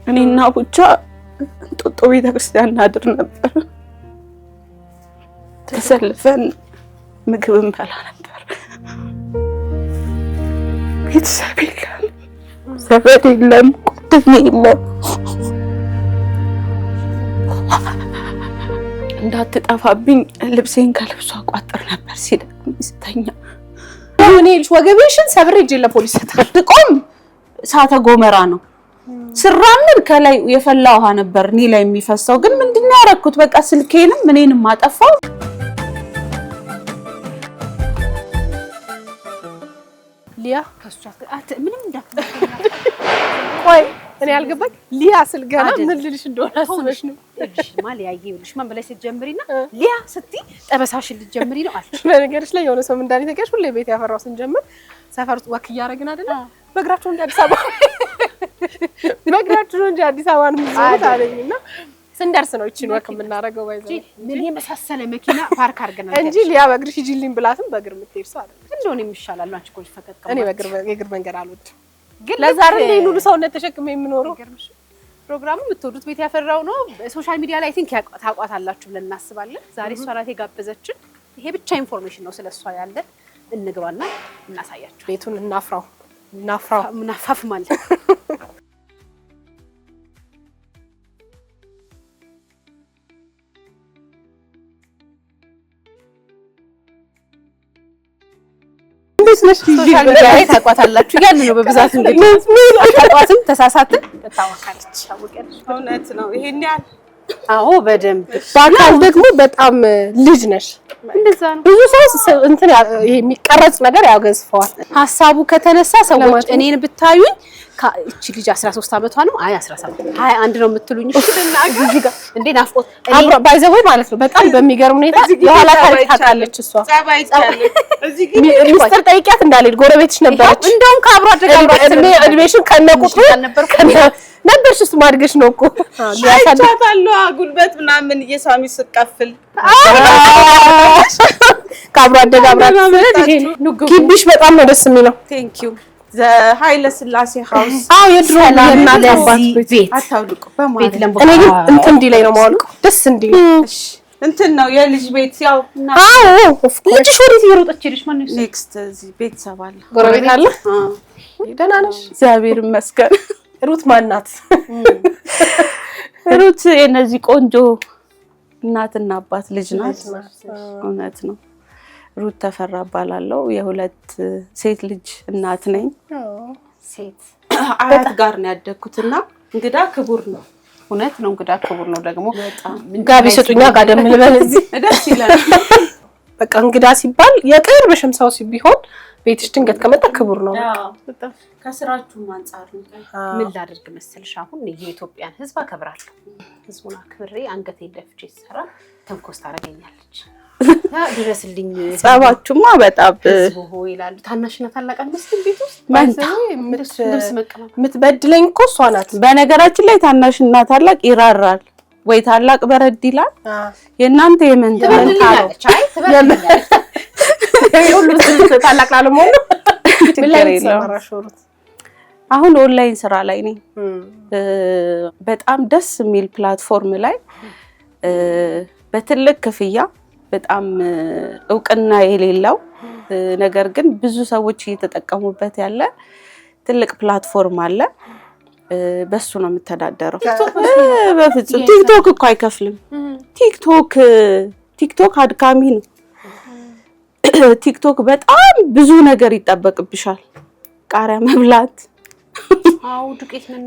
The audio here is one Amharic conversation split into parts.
እኔና ቡቻ ጦጦ ቤተክርስቲያን እናድር ነበር። ተሰልፈን ምግብ እንበላ ነበር። ቤተሰብ የለም፣ ዘመድ የለም፣ ጓደኛ የለም። እንዳትጠፋብኝ ልብሴን ከልብሷ ቋጥር ነበር ሲደክም ስተኛ። እኔ ልጅ ወገቤሽን ሰብሬ እጄ ለፖሊስ ተጥቆም እሳተ ጎመራ ነው። ስራምን ከላይ የፈላ ውሃ ነበር እኔ ላይ የሚፈሰው። ግን ምንድነው ያደረኩት? በቃ ስልኬንም እኔንም አጠፋው። ሊያ ምንም እንዳትመጣ ቆይ እኔ አልገባኝ። ሊያ ስልገና ምን ልልሽ እንደሆነ አስበሽ ነው? እሺ ማል ያየውልሽ ማን በላይ ስትጀምሪና ሊያ ስትይ ጠበሳሽን ልትጀምሪ ነው አልሽ። በነገርሽ ላይ የሆነ ሰው ምን እንዳለኝ ተቀሽ ሁሌ ቤት ያፈራው ስንጀምር ሰፈር ውስጥ ወክ እያደረግን አይደለ? በእግራቸው እንደ አዲስ አበባ በእግራቸው እንደ አዲስ አበባ ነው የሚዞሩት አለኝና ስንደርስ ነው እቺን ወክ የምናደርገው። ባይዘው ምን የመሳሰለ መኪና ፓርክ አድርገናል እንጂ ሊያ በእግርሽ ሂጂልኝ ብላትም በእግር የምትሄድ ሰው አይደለም። እንደሆነ የሚሻላል አንቺ ኮልሽ ፈቀቅ እኔ የእግር መንገድ አልወድም። ግን ለዛ አይደል ይሄን ሁሉ ሰውነት ተሸክሜ የምኖረው። ፕሮግራሙ የምትወዱት ቤት ያፈራው ነው። ሶሻል ሚዲያ ላይ ቲንክ ታቋታላችሁ ብለን እናስባለን። ዛሬ እሷ ናት የጋበዘችን። ይሄ ብቻ ኢንፎርሜሽን ነው ስለሷ ያለ። እንግባና እናሳያችሁ። ቤቱን እናፍራው ምናፋፍ ማለት ሶሻል ሚዲያ ላይ ታቋታላችሁ ያን ነው በብዛት እንግዲህ ታቋትም ተሳሳትን ተታወቃለች። እውነት ነው ይሄን ያህል አዎ በደንብ በአካል ደግሞ በጣም ልጅ ነሽ። እንደዛ ነው። ብዙ ሰው እንትን ይሄ የሚቀረጽ ነገር ያገዝፈዋል። ሀሳቡ ከተነሳ ሰዎች እኔን ብታዩኝ እቺ ልጅ 13 አመቷ ነው። አይ 17 21 ነው የምትሉኝ። እዚህ ጋር እንዴ ናፍቆት አብራ ባይዘወይ ማለት ነው። በጣም በሚገርም ሁኔታ የኋላ ታሪክ ታውቃለች እሷ። እዚህ ግን ሚስጥር ጠይቂያት እንዳልሄድ ጎረቤትሽ ነበረች። እንደውም ከአብሮ እድሜሽን ከነቁጥሩ ነበርሽ። እሱ ማድገሽ ነው እኮ አይቻታለሁ። ጉልበት ምናምን እየሳሚ ስቀፍል ከአብሮ አደጋ ግቢሽ በጣም ነው ደስ የሚለው። ቴንክ ዩ ኃይለ ስላሴ ሃውስ የድሮ የእናት አባት ቤት አታውልቁ በማለት እኔ ግን እንትን እንዲለኝ ነው የማወልቀው። ደስ እንዲል እንትን ነው የልጅ ቤት ያው ልጅሽ ወዴት እየሮጠች ሄደች? ማን ነው ኔክስት እዚህ ቤተሰብ አለ ጎረቤት አለ። ደህና ነሽ? እግዚአብሔር ይመስገን። ሩት ማናት? ሩት የነዚህ ቆንጆ እናትና አባት ልጅ ናት። እውነት ነው። ሩት ተፈራ እባላለሁ። የሁለት ሴት ልጅ እናት ነኝ። ሴት አያት ጋር ነው ያደግኩትና እንግዳ ክቡር ነው። እውነት ነው። እንግዳ ክቡር ነው። ደግሞ ጋቢ ሰጡኛ ጋደም ልበል እዚህ ደስ ይላል። በቃ እንግዳ ሲባል የቅርብሽም ሰው ቢሆን ቤትሽ ድንገት ከመጣ ክቡር ነው። በጣም ከስራችሁ አንፃር ነው። ምን ላድርግ መሰልሽ አሁን የኢትዮጵያን ሕዝብ አከብራለሁ። ሕዝቡን አክብሬ አንገቴን ደፍቼ ስሰራ ተንኮስ ታደርገኛለች። ድረስልኝ ጸባችሁማ በጣም ሆ ይላሉ። ታናሽና ታላቅ አንመስልም ቤት ውስጥ ልብስ መቀማት የምትበድለኝ እኮ እሷ ናት። በነገራችን ላይ ታናሽና ታላቅ ይራራል ወይ ታላቅ በረድ ይላል። የእናንተ የመንታ ትበድልኛለች። አይ ትበድልኛለች። ሁሉ ታላቅ ላለመሆኑ አሁን ኦንላይን ስራ ላይ ነኝ። በጣም ደስ የሚል ፕላትፎርም ላይ በትልቅ ክፍያ በጣም እውቅና የሌለው ነገር ግን ብዙ ሰዎች እየተጠቀሙበት ያለ ትልቅ ፕላትፎርም አለ። በሱ ነው የምተዳደረው። በፍጹም ቲክቶክ እኮ አይከፍልም። ቲክቶክ አድካሚ ነው። ቲክቶክ በጣም ብዙ ነገር ይጠበቅብሻል። ቃሪያ መብላት፣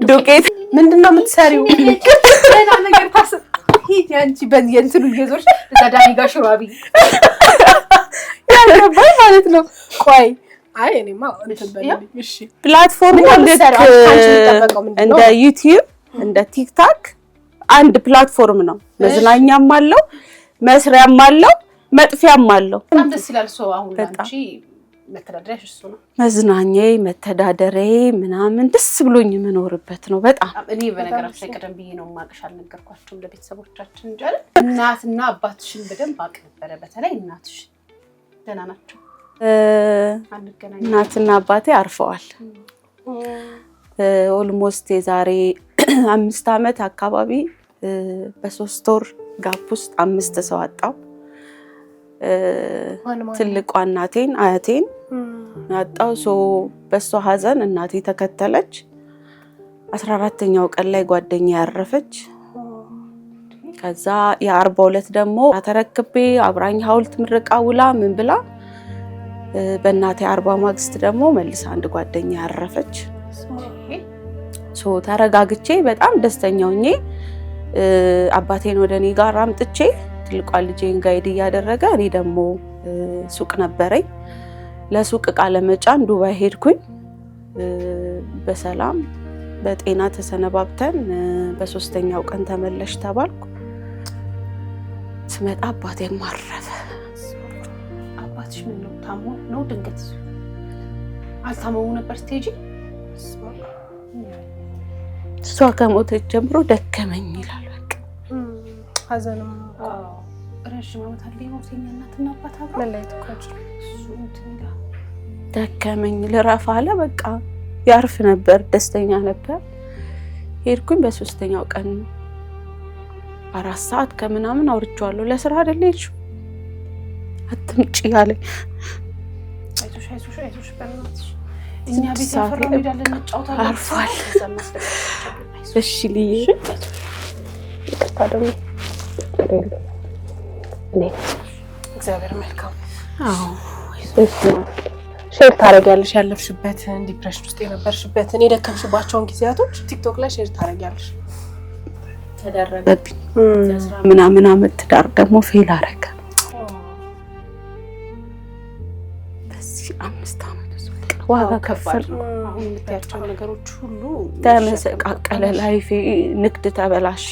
ዱቄት ምንድነው የምትሰሪው? ሌላ ነገር ያንቺ በእንትኑ እየዞርሽ ተዳዳሚ ጋር ሽራቢ ያለባይ ማለት ነው። ቆይ አይ እኔማ እንትን በለኝ። እሺ ፕላትፎርሙ እንደ ዩቲዩብ እንደ ቲክታክ አንድ ፕላትፎርም ነው። መዝናኛም አለው፣ መስሪያም አለው፣ መጥፊያም አለው። በጣም ደስ ይላል። ሰው አሁን አንቺ መተዳደሪያሽ እሱ ነው። መዝናኛዬ መተዳደሪያዬ ምናምን ደስ ብሎኝ የምኖርበት ነው። በጣም እኔ በነገራችን ላይ ቀደም ብዬ ነው የማውቅሽ አልነገርኳቸውም ለቤተሰቦቻችን እንጂ አይደል? እናትና አባትሽን በደንብ አውቅ ነበረ። በተለይ እናትሽ ደህና ናቸው? እናትና አባቴ አርፈዋል። ኦልሞስት የዛሬ 5 ዓመት አካባቢ በ3 ወር ጋፕ ውስጥ 5 ሰው አጣው። ትልቋ እናቴን አያቴን አጣው። በሷ ሀዘን እናቴ ተከተለች። 14ኛው ቀን ላይ ጓደኛ ያረፈች። ከዛ የ42 ደግሞ ተረክቤ አብራኝ ሐውልት ምርቃ ውላ ምን ብላ በእናቴ 40 ማግስት ደግሞ መልስ አንድ ጓደኛ ያረፈች። ተረጋግቼ በጣም ደስተኛ ሆኜ አባቴን ወደ እኔ ጋር አምጥቼ ትልቋ ልጄን ጋይድ እያደረገ እኔ ደግሞ ሱቅ ነበረኝ። ለሱቅ ዕቃ ለመጫን ዱባይ ሄድኩኝ። በሰላም በጤና ተሰነባብተን በ3ኛው ቀን ተመለሽ ተባልኩ። ስመጣ አባቴም አረፈ። አባትሽ ምን ነው ታሞ ነው? ድንገት አልታመሙ ነበር ስቴጂ? እሷ ከሞተች ጀምሮ ደከመኝ ይላል። በቃ ሀዘንም ረዥም ዓመት አለ የሞተኛ እናትና አባት አብረው መለየት እኮ ደከመኝ ልረፍ አለ። በቃ ያርፍ ነበር፣ ደስተኛ ነበር። ሄድኩኝ። በ3ኛው ቀን 4 ሰዓት ከምናምን አውርቼዋለሁ። ለስራ አይደል ሄድሽው አትምጪ አለኝ። አይዞሽ በእናትሽ እኛ ቤት ያፈራው ሄዳለን እንጫወታለን። አርፏል። እሺ ልዬ ታደም እግዚአብሔር መልካም። ሼር ታደርጊያለሽ ያለፍሽበትን ዲፕሬሽን ውስጥ የነበርሽበትን የደከምሽባቸውን ጊዜያቶች ቲክቶክ ላይ ሼር ታደርጊያለሽ። ተደረገብኝ ምናምን ዓመት ትዳር ደግሞ ፌል አደረገ። በዚህ 5 ዓመት ዋጋ ከፈል። አሁን የምታያቸው ነገሮች ሁሉ ተመሰቃቀለ። ላይፌ ንግድ ተበላሸ።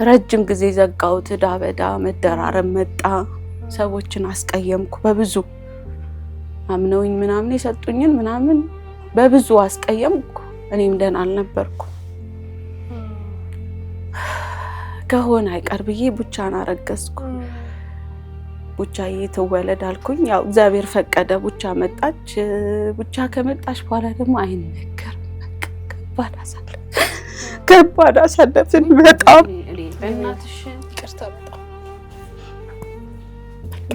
ረጅም ጊዜ ዘጋሁት። ዕዳ በዳ መደራረብ መጣ። ሰዎችን አስቀየምኩ በብዙ አምነውኝ ምናምን የሰጡኝን ምናምን በብዙ አስቀየምኩ። እኔም ደህና አልነበርኩ። ከሆነ አይቀር ብዬ ቡቻን አረገዝኩ። ቡቻዬ ትወለድ አልኩኝ። ያው እግዚአብሔር ፈቀደ። ቡቻ መጣች። ቡቻ ከመጣች በኋላ ደግሞ አይነገርም። ከባድ አሳለፍን በጣም። በእናትሽ ይቅርታ በጣም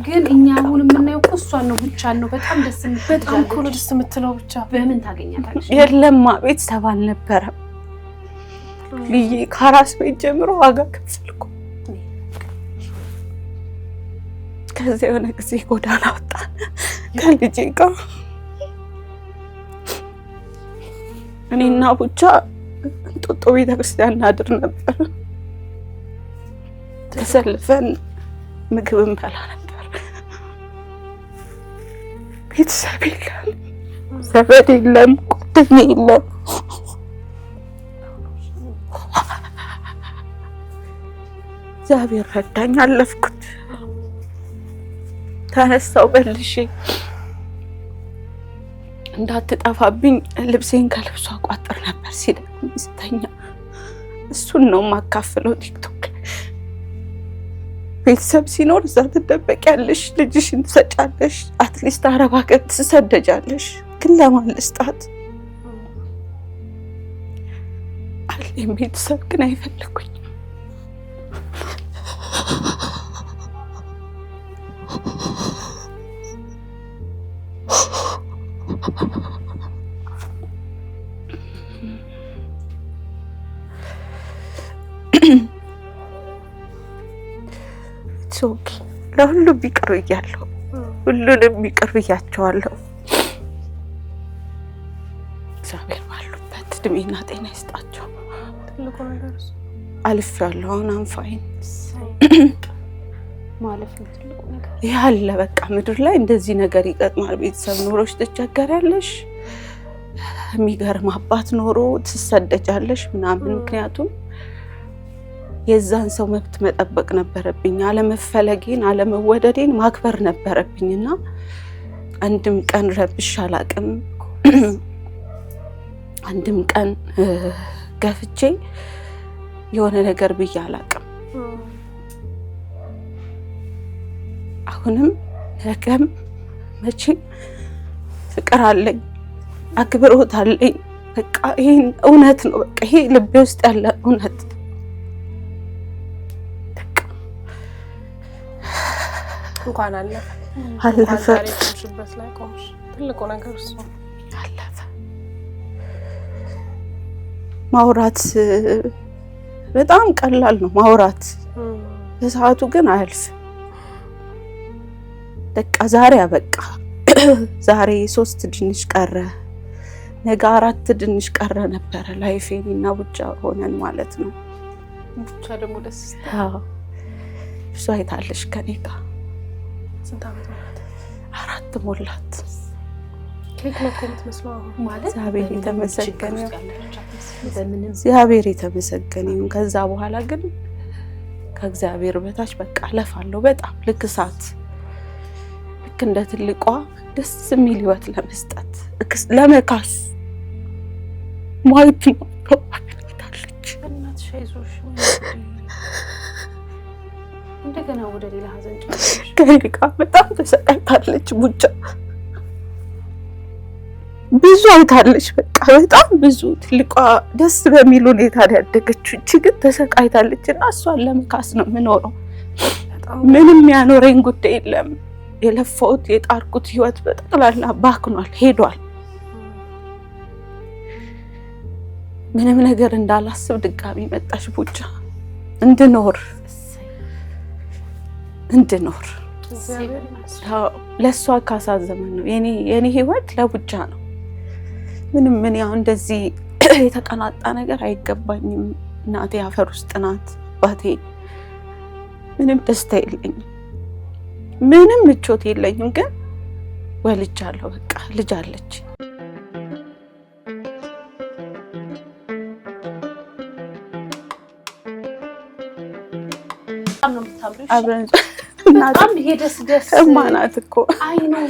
ግን እኛ አሁን የምናየው እኮ እሷን ነው፣ ቡቻን ነው። በጣም ደስ የምትል በጣም እኮ ነው ደስ የምትለው። ብቻ በምን ታገኛታለሽ? የለማ ቤተሰብ አልነበረም። ልዬ ከአራስ ቤት ጀምሮ ዋጋ ከፈልኩ። ከዚያ የሆነ ጊዜ ጎዳና ወጣን ከልጄ ጋር። እኔና ቡቻ እንጦጦ ቤተክርስቲያን እናድር ነበር። ተሰልፈን ምግብ እንበላ ነበር። ቤተሰብ የለም፣ ዘመድ የለም፣ ጓደኛ የለም። እግዚአብሔር ረዳኝ፣ አለፍኩት። ተነሳው መልሼ እንዳትጠፋብኝ ልብሴን ከልብሷ ቋጥር ነበር ሲደክም ስተኛ። እሱን ነው የማካፍለው ቲክቶክ ላይ። ቤተሰብ ሲኖር እዛ ትደበቂያለሽ፣ ልጅሽን ትሰጫለሽ፣ አትሊስት አረብ ሀገር ትሰደጃለሽ። ግን ለማን ልስጣት? አለኝ ቤተሰብ ግን አይፈልጉኝ። ለሁሉም ቢቀር ብያለሁ፣ ሁሉንም ቢቀር ብያቸዋለሁ። እግዚአብሔር ባሉበት እድሜና ጤና ይስጣቸው። ትልቁ ነገር እሱ አልፌያለሁ። አሁን አንፋይን ማለፍ ነው ትልቁ ነገር። ያለ በቃ ምድር ላይ እንደዚህ ነገር ይገጥማል። ቤተሰብ ኖሮሽ ትቸገሪያለሽ፣ የሚገርም አባት ኖሮ ትሰደጃለሽ ምናምን። ምክንያቱም የዛን ሰው መብት መጠበቅ ነበረብኝ። አለመፈለጌን አለመወደዴን ማክበር ነበረብኝና አንድም ቀን ረብሽ አላቅም። አንድም ቀን ገፍቼ የሆነ ነገር ብዬ አላቅም። አሁንም ነገም መቼም ፍቅር አለኝ፣ አክብሮት አለኝ። በቃ ይሄን እውነት ነው። በቃ ይሄ ልቤ ውስጥ ያለ እውነት በቃ እንኳን አለፈ። ታሪክሽበት ላይ ቆምሽ ትልቁ ነገር እሱ አለፈ። ማውራት በጣም ቀላል ነው ማውራት፣ በሰዓቱ ግን አያልፍም። በቃ ዛሬ አበቃ። ዛሬ 3 ድንሽ ቀረ፣ ነገ 4 ድንሽ ቀረ ነበረ ላይፌን እና ቡቻ ሆነን ማለት ነው። ቡቻ ደግሞ ደስ እሷ አይታለሽ ከኔ ጋር ስንት ዓመት ማለት 4 ሞላት። ኬክ ነው እኮ የምትመስለው ማለት እግዚአብሔር የተመሰገነ እግዚአብሔር የተመሰገነ ይሁን። ከዛ በኋላ ግን ከእግዚአብሔር በታች በቃ አለፋለሁ በጣም ልክ እሳት፣ ልክ እንደ ትልቋ ደስ የሚል ህይወት ለመስጠት ለመካስ ማይት ነው ተባለች። እናትሽ አይዞሽ እንደገና ወደ ሌላ ሀዘን ከሪቃ በጣም ተሰቃይታለች። ቡቻ ብዙ አይታለች፣ በቃ በጣም ብዙ። ትልቋ ደስ በሚል ሁኔታ ያደገችው፣ እቺ ግን ተሰቃይታለች እና እሷን ለመካስ ነው የምኖረው። ምንም ያኖረኝ ጉዳይ የለም። የለፋሁት የጣርኩት ህይወት በጠቅላላ ባክኗል፣ ሄዷል። ምንም ነገር እንዳላስብ ድጋሚ መጣሽ ቡቻ እንድኖር ለሷ ካሳዘመን ነው የኔ ህይወት ለቡቻ ነው። ምንም ምን ያው እንደዚህ የተቀናጣ ነገር አይገባኝም። እናቴ አፈር ውስጥ ናት፣ ባቴ ምንም ደስታ የለኝም፣ ምንም ምቾት የለኝም። ግን ወልጃለሁ፣ በቃ ልጅ አለች። አብረን በጣም ይሄ ደስ ማናት እኮ አይ ነው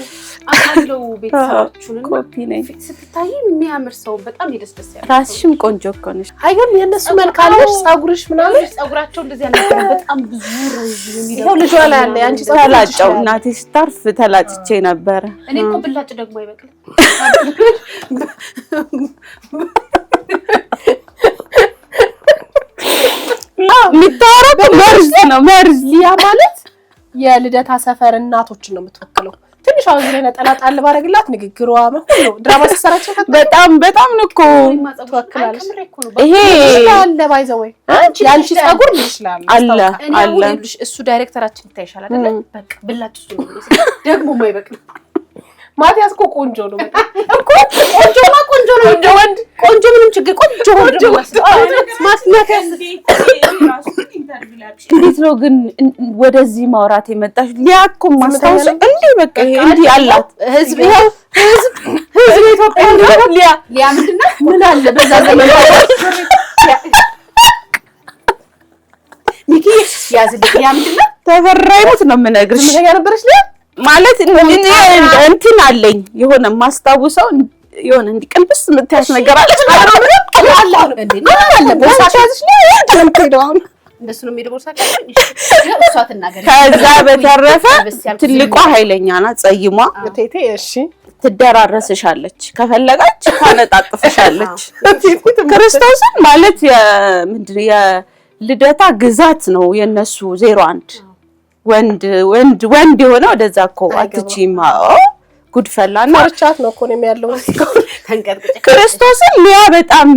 አለው ቤተሰቦቹን ኮፒ ነኝ። ስትታይ የሚያምር ሰው በጣም ደስ ያለ ራስሽም ቆንጆ እኮ ነሽ። አይገርም? የነሱ መልክ አለሽ፣ ጸጉርሽ ምናምን ጸጉራቸው እንደዚህ ያለ በጣም ብዙ ረጅም የሚለው ይሄው ልጅ ላይ ያለ አንቺ ተላጨው። እናቴ ስታርፍ ተላጭቼ ነበረ። እኔ እኮ ብላጭ ደግሞ አይበቅልም። የሚታወራው መርዝ ነው። መርዝ ሊያ ማለት የልደታ ሰፈር እናቶችን ነው የምትወክለው። ትንሽ አሁን ላይ ነጠላ ጣል ባረግላት ንግግሯ ሁሉ ድራማ ሲሰራቸው በጣም ነው እኮ ትወክላለች። ይሄ አለ ባይዘው ወይ ያንቺ ጸጉር ምን ይችላል አለ እሱ ዳይሬክተራችን ይታይሻል አይደል? በቃ ብላጭ እሱ ደግሞ የማይበቅል ማቲያስ እኮ ቆንጆ ነው በጣም እኮ ቆንጆ ነው። እንደ ወንድ ቆንጆ ምንም ችግር ቆንጆ ወንድ ማስነከስ እንዴት ነው ግን ወደዚህ ማውራት የመጣሽ? ሊያኮ ማስታወስ እንዴ በቃ ይሄ እንዴ አላት ህዝብ ኢትዮጵያ ሊያ ምንድነው ምን አለ በዛ ዘመን ሚኪ ያዝልኝ ሊያ ምንድነው ተፈራይሙት ነው የምነግርሽ። ምን ነበርሽ ሊያ ማለት እንትን አለኝ የሆነ ማስታውሰው የሆነ እንዲቀልብስ የምትያዝ ነገር አለች። እንደሱ ነው የሚደርሳቸው። እሷ ትናገር። ከዛ በተረፈ ትልቋ ኃይለኛ ናት፣ ጸይሟ ቴቴ። እሺ ትደራረስሻለች፣ ከፈለጋች ታነጣጥፍሻለች። ክርስቶስን ማለት ምንድነው የልደታ ግዛት ነው የነሱ 01 ወንድ የሆነ ወደዛ እኮ አትቺማ ጉድፈላና ማርቻት ነው እኮ ነው ያለው። ተንቀጥቅጭ ክርስቶስን ሊያ በጣም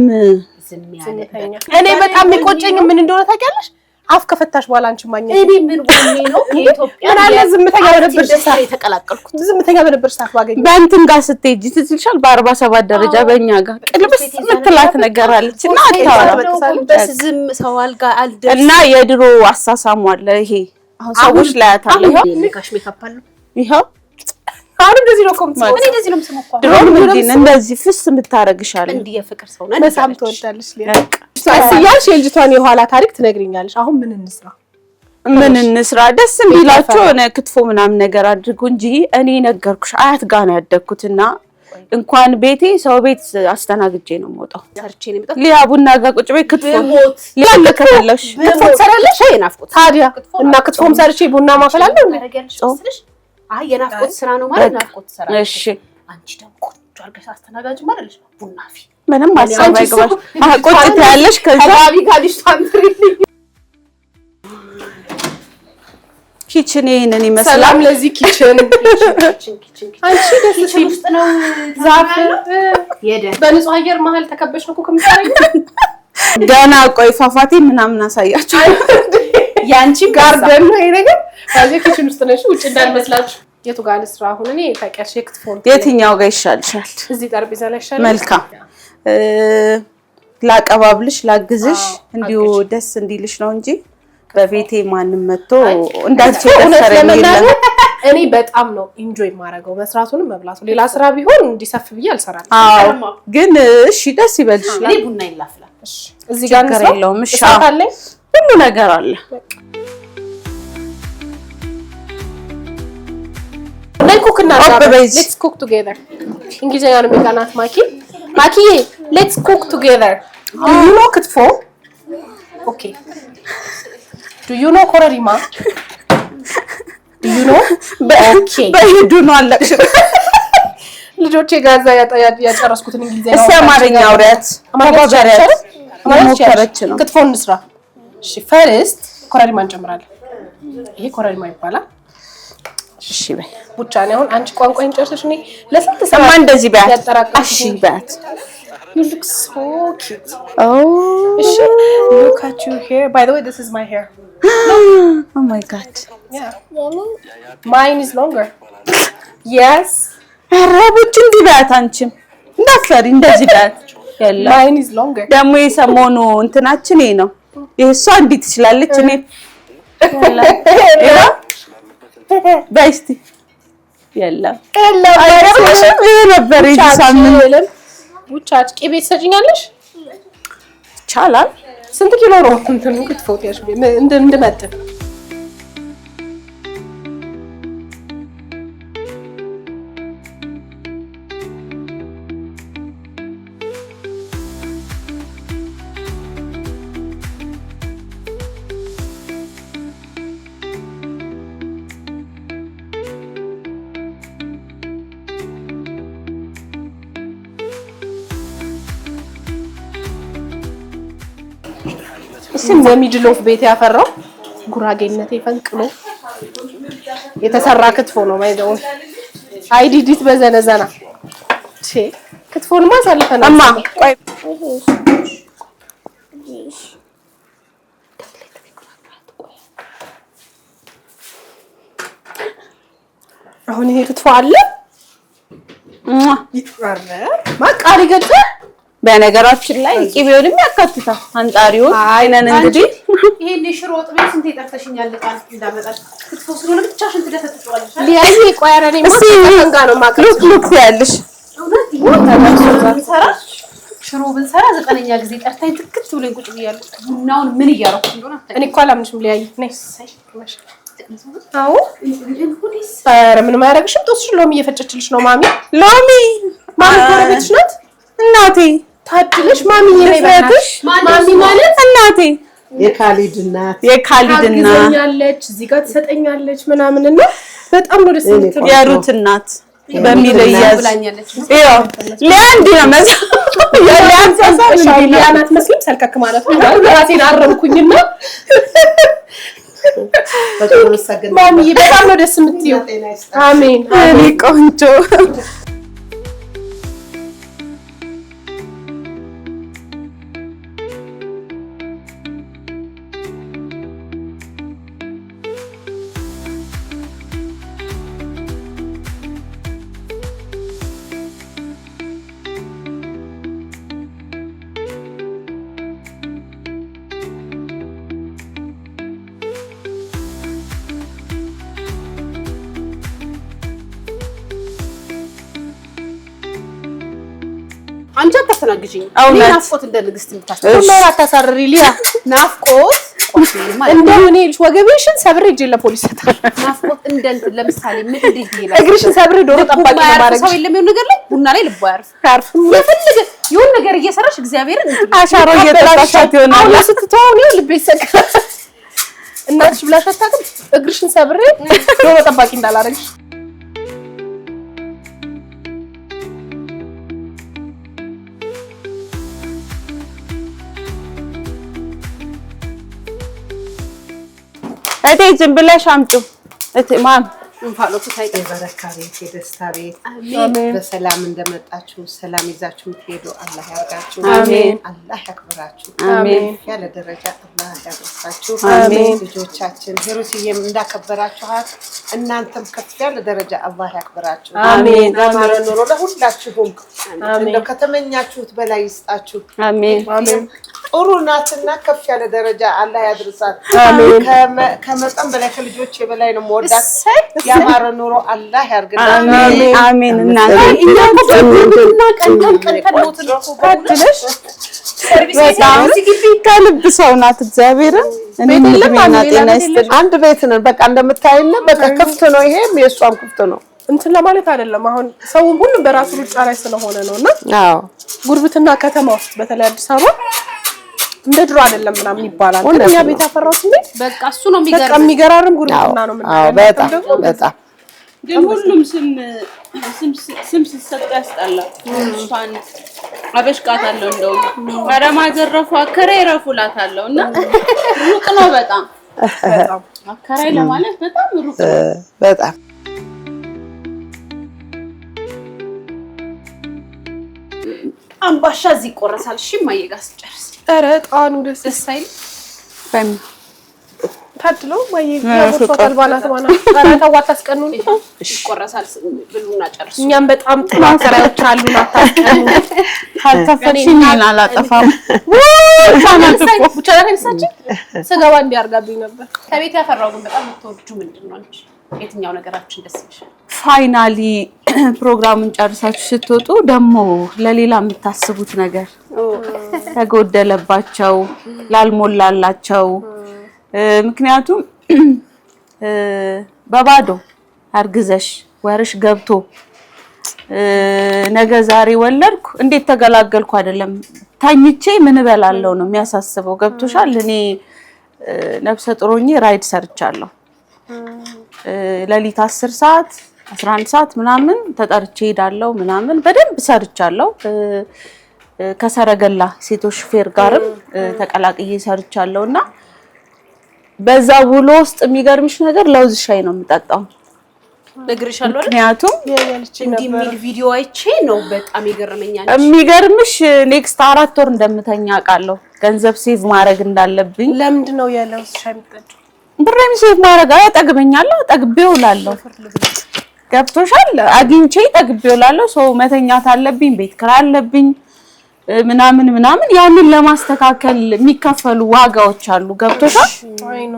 ዝምያለኝ። እኔ በጣም የሚቆጨኝ ምን እንደሆነ ታውቂያለሽ? አፍ ከፈታሽ በኋላ አንቺ ማግኘት እኔ ምን ወኔ ነው የኢትዮጵያ ምን አለ ዝምተኛ በነበርሽ ሰዓት የተቀላቀልኩት ዝምተኛ በነበርሽ ሰዓት ባገኘ በእንትን ጋር ስትሄጂ ትልሻል። በ47 ደረጃ በእኛ ጋር ቅልብስ የምትላት ነገር አለችና አታወራም። በዝም ሰው አልጋ አልደርስ እና የድሮ አሳሳሙ አለ። ይሄ አሁን ሰዎች ላይ አታለ ካሽ ሜካፕ አለ። ይሄው አሁን እንደዚህ ነው ኮምት እኔ እንደዚህ ነው የምስመው እኮ ድሮ ምንድን እንደዚህ ፍስ የምታረግሻል። እንዲህ የፍቅር ሰው ነኝ። በጣም ትወዳለሽ ሊያ። እስያልሽ የልጅቷን የኋላ ታሪክ ትነግሪኛለሽ። አሁን ምን እንስራ? ደስ እንዲላችሁ ሆነ ክትፎ ምናምን ነገር አድርጉ እንጂ እኔ ነገርኩሽ አያት ጋር ነው ያደግኩትና እንኳን ቤቴ ሰው ቤት አስተናግጄ ነው የምወጣው። ሰርቼ ነው የምጣው። ሊያ ቡና ጋር ቁጭ በይ ክትፎ ሊያለ ከፈለሽ ክትፎ ትሰራለሽ። አይ ናፍቆት ታዲያ እና ክትፎም ሰርቼ ቡና ማፈላለሁ ነው። አይ የናፍቆት ስራ ነው ማለት ናፍቆት ስራ። እሺ አንቺ ደግሞ ቆንጆ አድርገሽ አስተናጋጅ ማለልሽ ቡና ፊ ምንም ሀሳብ አይገባሽ። ቁጭት ያለሽ ከዛ አባቢ ጋልሽ ታንትሪልኝ ኪችን ይሄንን ይመስላል። ሰላም ለዚህ ኪችን አንቺ ደስ ኪችን ውስጥ ነው ዛፍ የደ በንጹህ አየር መሀል ተከበሽ ነው ኩክ የምታረጊው። ገና ቆይ ፏፏቴ ምናምን አሳያችሁ። ያንቺ ጋርደን ነው ይሄ ነገር። ታዲያ ኪችን ውስጥ ነሽ ውጭ እንዳልመስላችሁ። የቱ ጋር ልስራ አሁን? እኔ ታውቂያለሽ የክትፎን የትኛው ጋር ይሻልሻል? እዚህ ጠረጴዛ ላይ ይሻላል። መልካም ላቀባብልሽ ላግዝሽ እንዲሁ ደስ እንዲልሽ ነው እንጂ በቤቴ ማንም መጥቶ እንዳንቺ ደሰረኝ የለም። እኔ በጣም ነው ኢንጆይ የማደርገው መስራቱንም መብላቱ። ሌላ ስራ ቢሆን እንዲሰፍ ብዬ አልሰራም። አዎ ግን እሺ ደስ ይበልሽ። እኔ ቡና ይላፍላል። እሺ እዚህ ጋር ነው የለውም። እሺ አለኝ ሁሉ ነገር አለ። ኩክ እናድርግ። ሌትስ ኩክ ቱጌዘር። እንግሊዝኛ ነው የሚቀናት ማኪ። ማኪዬ ሌትስ ኩክ ቱጌዘር። ዱ ዩ ኖ ክትፎ? ኦኬ ዱ ዩ ኖ ኮረሪማ? ዱ ዩ ኖ? ኦኬ በሂዱ ነው አለቅሽ። ልጆቼ ጋዛ ያጨረስኩትን እንግሊዝኛ እሺ አማርኛ አውሪያት። አባባሪያት ሞከረች ነው። ክትፎ እንስራ። እሺ ፈርስት ኮረሪማ እንጨምራለን። ይሄ ኮረሪማ ይባላል። እሺ በይ ብቻ ነው አሁን አንቺ ቋንቋን ጨርሰሽ እኔ ለስንት ሰዓት ሰማ እንደዚህ በያት። ያጠራቀምኩት። እሺ በያት። You look so cute. Oh እሺ look at your hair. By the way, this is my hair. Oh my god. Yeah. Mine is longer. Yes. አራቦች እንዲህ በያት። አንቺም እንዳፈሪ እንደዚህ በያት። ያላ Mine is longer. ደግሞ የሰሞኑ እንትናችን ይሄ ነው። እሷ እንዲህ ትችላለች። እኔ ያላ ባይስቲ ያላ አይረባሽም። ይሄ ነበር ይሳምን ቡቻች ቅቤ ትሰጪኛለሽ? ይቻላል። ስንት ኪሎ ነው እንትኑ ክትፎ ያሽ እንደመጥን? እሺ በሚድል ኦፍ ቤት ያፈራው ጉራጌነቴ ፈንቅሎ የተሰራ ክትፎ ነው ማይደው አይዲዲት በዘነዘና እሺ ክትፎን ማሳለፈና እማ ቆይ አሁን ይሄ ክትፎ አለ ይጥራረ ማቃሪ ገጠ በነገራችን ላይ ቅቤውንም ያካትታል። አንጣሪው አይነን እንግዲህ ይሄን ሽሮ ወጥ ቤት ስንት ይጠርተሽኛል ቃል እንዳመጣሽ ክትፎ ስለሆነ ብቻሽን ትደፈጥጫለሽ። ሊያይ ቆያረኔ ማንጋ ነው ማከት ሉክ ያለሽ ሽሮ ብንሰራ 9ኛ ጊዜ ጠርታኝ ትክክት ብሎኝ ቁጭ ብያለሁ። ቡናውን ምን እያረኩ እንደሆነ እኔ እኮ አላምንሽም። ሊያይ ነይ አዎ ኧረ ምንም አያረግሽም። ጦስሽ ሎሚ እየፈጨችልሽ ነው ማሚ። ሎሚ ማሚ ጎረቤትሽ ናት እናቴ። ታድለሽ ማሚ የኔበታሽ ማሚ ማለት እናቴ የካሊድ እናት ታግዘኛለች፣ እዚህ ጋር ትሰጠኛለች ምናምን እና በጣም ነው ደስ የምትለው። የሩት እናት በሚለያዝ ብላኛለች። ይኸው ሊያንዲ ነው መዛ የሊያን ሰሳብ ሊያን አትመስልም። ሰልከክ ማለት ነው። ራሴን አረምኩኝና ማሚ በጣም ነው ደስ የምትይው። አሜን እኔ ቆንጆ አንቺ አታስተናግጂኝ። እኔ ናፍቆት እንደ ንግስት ሁሉ አታሳርሪ ሊያ ናፍቆት እንደው እኔ ልጅ ወገቤሽን ሰብሬ እጄ ለፖሊስ ሰጣል። ናፍቆት እንደ ለምሳሌ ምን እንዴት ይላል? እግርሽን ሰብሬ ዶሮ ጠባቂ ማረግ ሰው የለም የሆነ ነገር ላይ ቡና ላይ ልቧ ያርፍ የፈለገ የሆነ ነገር እየሰራሽ እግዚአብሔርን አሻሮ እየተጣጣሻት ይሆናል። አሁን ስትተው ነው ልቤ ይሰካል። እናትሽ ብላሽ አታውቅም? እግርሽን ሰብሬ ዶሮ ጠባቂ እንዳላረግሽ እቴ ዝም ብለሽ አምጪው ማም እንፋሎቱ ታይቀር የበረካ ቤት የደስታ ቤት አሜን በሰላም እንደመጣችሁ ሰላም ይዛችሁ ትሄዱ አላህ ያርጋችሁ አሜን አላህ ያክብራችሁ አሜን ያለ ደረጃ አላህ ያደርሳችሁ አሜን ልጆቻችን ሂሩትዬም እንዳከበራችኋት እናንተም ከፍ ያለ ደረጃ አላህ ያክብራችሁ አሜን ያማረ ኑሮ ለሁላችሁም እንደው ከተመኛችሁት በላይ ይስጣችሁ አሜን አሜን ጥሩ ናትና ከፍ ያለ ደረጃ አላህ ያድርሳት አሜን ከመጠን በላይ ከልጆች በላይ ነው ወዳት ያማረ ኑሮ አላህ ያርግልን አሜን አሜን እናቴ እኛ ኮፍና ቀንቀን ሞትን ታድለሽ በጣም ከልብ ሰው ናት እግዚአብሔርን እኔ ምንም ጤና ይስጥልኝ አንድ ቤት ነን በቃ እንደምታይና በቃ ክፍት ነው ይሄም የሷም ክፍት ነው እንትን ለማለት አይደለም አሁን ሰው ሁሉ በራሱ ሩጫ ላይ ስለሆነ ነውና አዎ ጉርብትና ከተማ ውስጥ በተለይ አዲስ አበባ እንደ ድሮ አይደለም ምናምን ይባላል እኛ ቤት ያፈራው ስሜት በቃ እሱ ነው በቃ የሚገራርም ጉርብትና ነው አዎ በጣም በጣም ግን ሁሉም ስም ሲሰጥ ያስጠላል እሷን አበሽቃታለሁ እንደውም ኧረ ማዘረፉ አከራይ ረፉላታለሁ እና ሩቅ ነው በጣም አከራይ ለማለት በጣም ሩቅ ነው በጣም አምባሻ እዚህ ይቆረሳል እሺ ማየጋስ ጨርስ ኧረ ጣኑ ደስ አይል በም ታድሎ ማየጋስ ተቀልባናት ባና ኧረ ተዋት አስቀኑን ይቆረሳል ብሉና ጨርሱ እኛም በጣም ጥሩ አከራዮች አሉን አታስቀኑ ካልተፈሽኝ አላጠፋም ብቻ ለተንሳች ስጋባ እንዲያርጋብኝ ነበር ከቤት ያፈራው ግን በጣም ተወጁ ምንድነው አንቺ የትኛው ነገራችን ደስ ይልሻል ፋይናሊ ፕሮግራሙን ጨርሳችሁ ስትወጡ ደግሞ ለሌላ የምታስቡት ነገር ተጎደለባቸው ላልሞላላቸው ምክንያቱም በባዶ አርግዘሽ ወርሽ ገብቶ ነገ ዛሬ ወለድኩ እንዴት ተገላገልኩ አይደለም ታኝቼ ምን እበላለሁ ነው የሚያሳስበው ገብቶሻል እኔ ነፍሰ ጥሮኝ ራይድ ሰርቻለሁ ለሊት 10 ሰዓት 11 ሰዓት ምናምን ተጠርቼ ሄዳለሁ ምናምን በደንብ ሰርቻለሁ ከሰረገላ ሴቶች ፌር ጋርም ተቀላቅዬ ሰርቻለሁና በዛ ውሎ ውስጥ የሚገርምሽ ነገር ለውዝ ሻይ ነው የምጠጣው ነግርሻለሁ አይደል ምክንያቱም እንዲህ ሚል ቪዲዮ አይቼ ነው በጣም ይገርመኛል የሚገርምሽ ኔክስት 4 ወር እንደምተኛ አውቃለሁ ገንዘብ ሴቭ ማድረግ እንዳለብኝ ለምንድን ነው የለውዝ ሻይ የምትጠጪው ብሬም ሴቭ ማድረግ አጠግበኛለሁ ጠግቤው እላለሁ ገብቶሻል አግኝቼ ጠግቤው እላለሁ ሰው መተኛት አለብኝ ቤት ክራይ አለብኝ ምናምን ያንን ለማስተካከል የሚከፈሉ ዋጋዎች አሉ ገብቶሻል አይ ኖ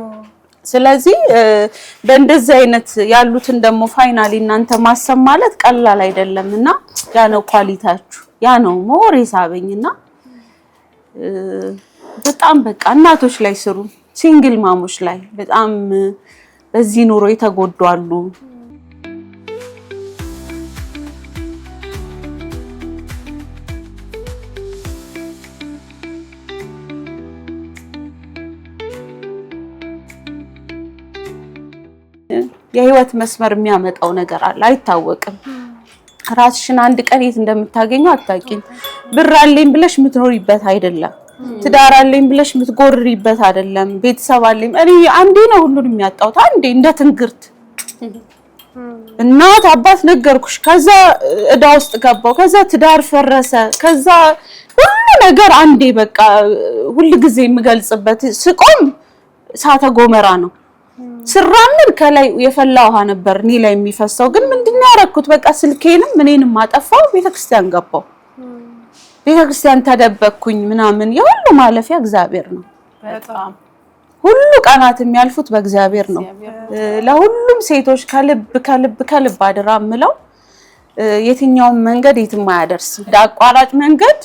ስለዚህ በእንደዚህ አይነት ያሉትን ደግሞ ፋይናሊ እናንተ ማሰብ ማለት ቀላል አይደለምና ያ ነው ኳሊቲያችሁ ያ ነው ሞር ይሳበኝና በጣም በቃ እናቶች ላይ ስሩ ሲንግል ማሞች ላይ በጣም በዚህ ኑሮ የተጎዱ አሉ የህይወት መስመር የሚያመጣው ነገር አለ አይታወቅም ራስሽን አንድ ቀን የት እንደምታገኘው አታውቂም ብር አለኝ ብለሽ የምትኖሪበት አይደለም ትዳር አለኝ ብለሽ የምትጎርሪበት አይደለም ቤተሰብ አለኝ እኔ አንዴ ነው ሁሉንም የሚያጣውት አንዴ እንደ ትንግርት እናት አባት ነገርኩሽ ከዛ እዳ ውስጥ ገባው ከዛ ትዳር ፈረሰ ከዛ ሁሉ ነገር አንዴ በቃ ሁሉ ጊዜ የምገልጽበት ስቆም ሳተ ጎመራ ነው ስራምን ከላይ የፈላ ውሃ ነበር እኔ ላይ የሚፈሰው ግን ምንድነው ያረኩት በቃ ስልኬንም እኔንም አጠፋው ቤተክርስቲያን ገባው ቤተክርስቲያን ተደበቅኩኝ ምናምን የሁሉ ማለፊያ እግዚአብሔር ነው በጣም ሁሉ ቀናት የሚያልፉት በእግዚአብሔር ነው ለሁሉም ሴቶች ከልብ አደራምለው የትኛውም መንገድ የትም አያደርስም ዳቋራጭ መንገድ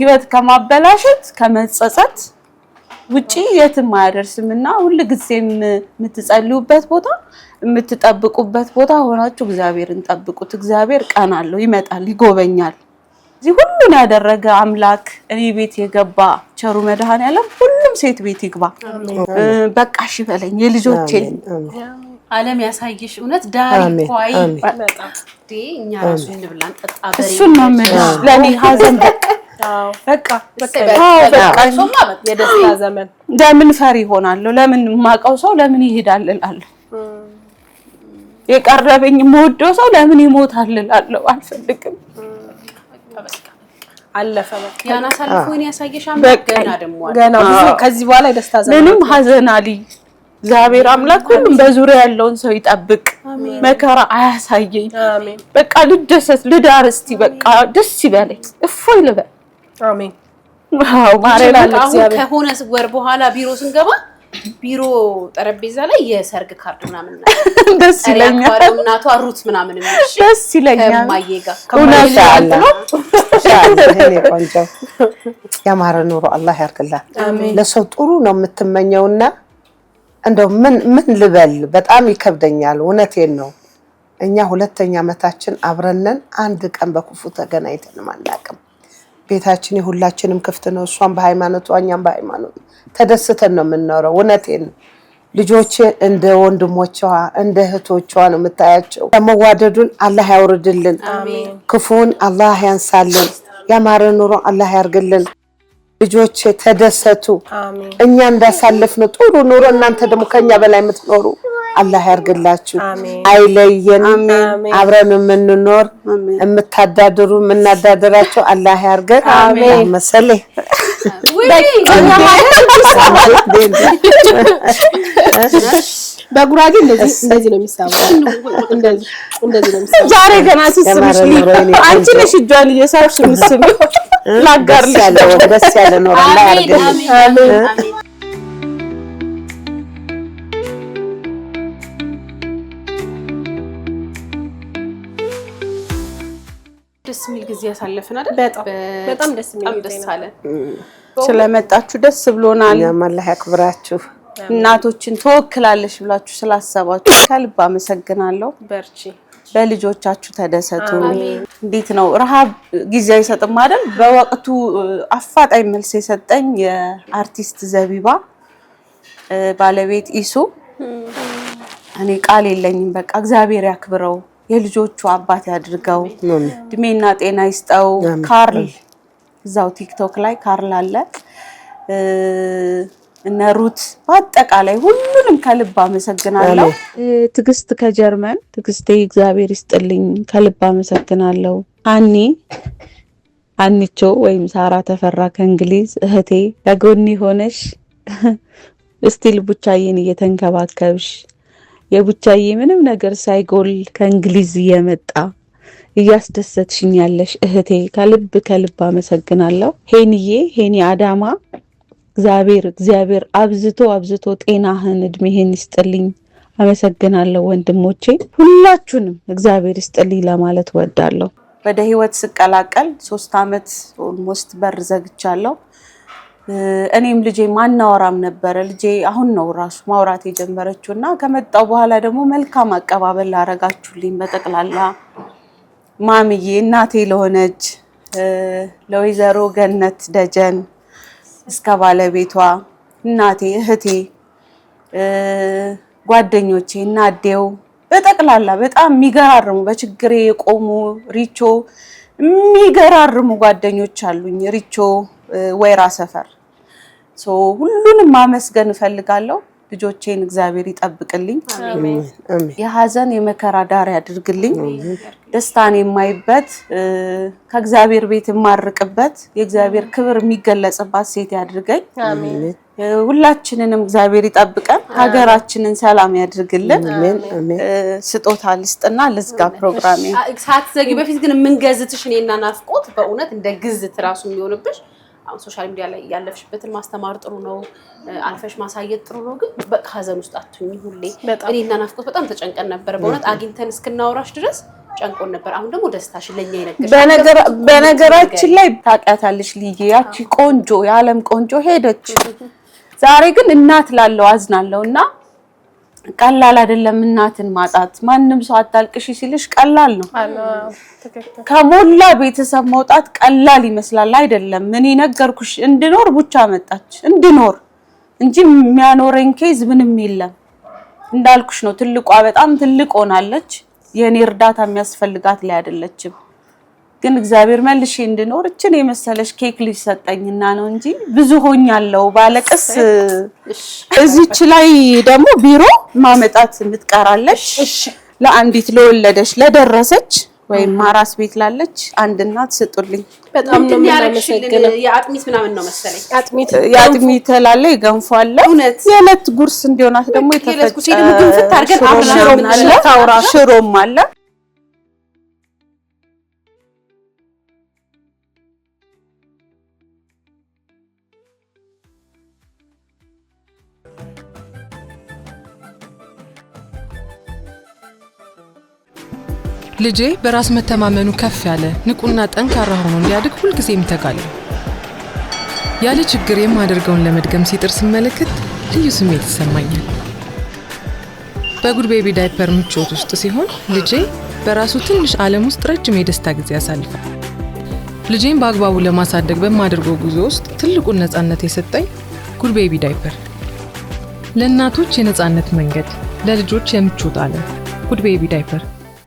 ህይወት ከማበላሸት ከመጸጸት ውጪ የትም አያደርስምና ሁሉ ጊዜም የምትጸልዩበት ቦታ የምትጠብቁበት ቦታ ሆናችሁ እግዚአብሔርን ጠብቁት እግዚአብሔር ቀን አለው ይመጣል ይጎበኛል እዚህ ሁሉን ያደረገ አምላክ እኔ ቤት የገባ ቸሩ መድኃኔዓለም ሁሉም ሴት ቤት ይግባ በቃ እሺ በለኝ የልጆቼ ዓለም ያሳይሽ እውነት ዳሪ ቆይ በጣም እኛ ራሱ እንብላን ጠጣ በሬ እሱን ነው ለኔ ሀዘን በቃ የደስታ ዘመን ለምን ፈሪ ሆናለሁ? ለምን ማቀው ሰው ለምን ይሄዳል እላለሁ። የቀረበኝ የምወደው ሰው ለምን ይሞታል እላለሁ። አልፈልግም። አለፈ በቃ ያና ሳልፎኝ ያሳየሽ አምላክ ገና ብዙ ከዚህ በኋላ የደስታ ዘመን ምንም ሐዘን አሊ እግዚአብሔር አምላክ ሁሉም በዙሪያ ያለውን ሰው ይጠብቅ፣ መከራ አያሳየኝ። አሜን። በቃ ልደሰት ልዳር እስቲ በቃ ደስ ይበለኝ፣ እፎይ ልበል። አሜን። ዋው ማረና አሁን ከሆነ ወር በኋላ ቢሮ ስንገባ ቢሮ ጠረጴዛ ላይ የሰርግ ካርድ ምናምን ደስ ይለኛል። እናቷ ሩት ምናምን ደስ ይለኛል። ከማየጋ ቆንጆ ያማረ ኑሮ አላህ ያርግላት። ለሰው ጥሩ ነው የምትመኘውና እንደው ምን ልበል በጣም ይከብደኛል። እውነቴን ነው። እኛ 2ኛ ዓመታችን አብረነን አንድ ቀን በክፉ ተገናኝተን አናውቅም። ቤታችን የሁላችንም ክፍት ነው። እሷም በሃይማኖቷ እኛም በሃይማኖት ተደስተን ነው የምንኖረው። እውነቴን ልጆቼ እንደ ወንድሞቿ እንደ እህቶቿ ነው የምታያቸው። ተመዋደዱን አላህ ያውርድልን፣ ክፉን አላህ ያንሳልን፣ ያማረ ኑሮ አላህ ያርግልን። ልጆቼ ተደሰቱ። እኛ እንዳሳለፍነው ጥሩ ኑሮ እናንተ ደግሞ ከኛ በላይ የምትኖሩ አላህ ያርግላችሁ፣ አይለየን። አብረን የምንኖር የምታዳድሩ የምናዳድራቸው አላህ ያርገን። አሜን። መሰለ በጉራጌ እንደዚህ ነው የሚሳበው። እንደዚህ ነው የሚሳበው። ዛሬ ገና ሲስምሽ አንቺ ነሽ እጇን እየሳብሽ ምስሚው ላጋርልሽ ደስ ያለ ኑሮ አላህ ያርግልን። አሜን። ደስ የሚል ጊዜ ያሳለፈን አይደል? በጣም ደስ የሚል ደስ አለ። ስለመጣችሁ ደስ ብሎናል። አላህ ያክብራችሁ። እናቶችን ተወክላለሽ ብላችሁ ስላሰባችሁ ከልብ አመሰግናለሁ። በርቺ። በልጆቻችሁ ተደሰቱ። እንዴት ነው ረሃብ ጊዜ አይሰጥም አይደል? በወቅቱ አፋጣኝ መልስ የሰጠኝ የአርቲስት ዘቢባ ባለቤት ኢሱ እኔ ቃል የለኝም። በቃ እግዚአብሔር ያክብረው፣ የልጆቹ አባት ያድርገው፣ እድሜና ጤና ይስጠው። ካርል እዛው ቲክቶክ ላይ ካርል አለ እነ ሩት በአጠቃላይ ሁሉንም ከልብ አመሰግናለሁ። ትግስት ከጀርመን ትግስቴ እግዚአብሔር ይስጥልኝ ከልብ አመሰግናለሁ። አንቾ ወይም ሳራ ተፈራ ከእንግሊዝ እህቴ ከጎኔ ሆነሽ እስቲል ቡቻዬን እየተንከባከብሽ የቡቻዬ ምንም ነገር ሳይጎል ከእንግሊዝ እየመጣ እያስደሰትሽኝ ያለሽ እህቴ ከልብ አመሰግናለሁ። ሄኒ አዳማ እግዚአብሔር አብዝቶ ጤናህን እድሜህን ይስጥልኝ። አመሰግናለሁ ወንድሞቼ ሁላችሁንም እግዚአብሔር ይስጥልኝ ለማለት ወዳለሁ። ወደ ህይወት ስቀላቀል 3 አመት ኦልሞስት በር ዘግቻለሁ። እኔም ልጄ ማናወራም ነበር። ልጄ አሁን ነው ራሱ ማውራት የጀመረችውና ከመጣው በኋላ ደግሞ መልካም አቀባበል አረጋችሁልኝ። በጠቅላላ ማምዬ እናቴ ለሆነች ለወይዘሮ ገነት ደጀን እስከ ባለቤቷ እናቴ እህቴ ጓደኞቼ እናዴው በጠቅላላ በጣም የሚገራርሙ በችግሬ የቆሙ ሪቾ የሚገራርሙ ጓደኞች አሉኝ። ሪቾ ወይራ ሰፈር ሁሉንም ማመስገን እፈልጋለሁ። ልጆቼን እግዚአብሔር ይጠብቅልኝ። አሜን። የሐዘን የመከራ ዳር ያድርግልኝ። ደስታን የማይበት ከእግዚአብሔር ቤት የማርቅበት የእግዚአብሔር ክብር የሚገለጽባት ሴት ያድርገኝ። አሜን። ሁላችንንም እግዚአብሔር ይጠብቀን። ሀገራችንን ሰላም ያድርግልን። አሜን። ስጦታ ልስጥና ልዝጋ ፕሮግራሜ። ሳትዘጊ በፊት ግን የምንገዝትሽ እኔና ናፍቆት በእውነት እንደ ግዝት ራሱ የሚሆንብሽ አሁን ሶሻል ሚዲያ ላይ ያለፍሽበትን ማስተማር ጥሩ ነው፣ አልፈሽ ማሳየት ጥሩ ነው። ግን በቃ ሀዘን ውስጥ አትሁኝ። ሁሌ እኔና ናፍቆት በጣም ተጨንቀን ነበር። በእውነት አግኝተን እስክናወራሽ ድረስ ጨንቆን ነበር። አሁን ደግሞ ደስታሽ ለኛ ይነገርሽ። በነገራችን ላይ ታውቂያታለሽ ልዬ ያቺ ቆንጆ የዓለም ቆንጆ ሄደች። ዛሬ ግን እናት ላለው አዝናለሁና ቀላል አይደለም እናትን ማጣት። ማንም ሰው አታልቅሽ ሲልሽ ቀላል ነው። ከሞላ ቤተሰብ መውጣት ቀላል ይመስላል፣ አይደለም። እኔ ነገርኩሽ እንድኖር ብቻ መጣች እንድኖር እንጂ የሚያኖረኝ ኬዝ ምንም የለም። እንዳልኩሽ ነው። ትልቋ በጣም ትልቅ ሆናለች። የኔ እርዳታ የሚያስፈልጋት ላይ አይደለችም። ግን እግዚአብሔር መልሼ እንድኖር እችን የመሰለሽ ኬክ ሊሰጠኝና ነው እንጂ ብዙ ሆኛለሁ ባለቅስ። እዚች ላይ ደግሞ ቢሮ ማመጣት የምትቀራለች ለአንዲት ለወለደች ለደረሰች ወይም አራስ ቤት ላለች አንድ እናት ስጡልኝ። በጣም ነው የሚያመሰግነው። የአጥሚት ምናምን ነው መሰለኝ። የአጥሚት ላለ ገንፎ አለ። የዕለት ጉርስ እንዲሆናት ደግሞ የተፈጨ ሽሮም አለ። ልጄ በራስ መተማመኑ ከፍ ያለ ንቁና ጠንካራ ሆኖ እንዲያድግ ሁልጊዜም እተጋለሁ። ያለ ችግር የማደርገውን ለመድገም ሲጥር ስመለከት ልዩ ስሜት ይሰማኛል። በጉድ ቤቢ ዳይፐር ምቾት ውስጥ ሲሆን ልጄ በራሱ ትንሽ ዓለም ውስጥ ረጅም የደስታ ጊዜ ያሳልፋል። ልጄን በአግባቡ ለማሳደግ በማደርገው ጉዞ ውስጥ ትልቁን ነፃነት የሰጠኝ ጉድ ቤቢ ዳይፐር። ለእናቶች የነፃነት መንገድ፣ ለልጆች የምቾት ዓለም። ጉድ ቤቢ ዳይፐር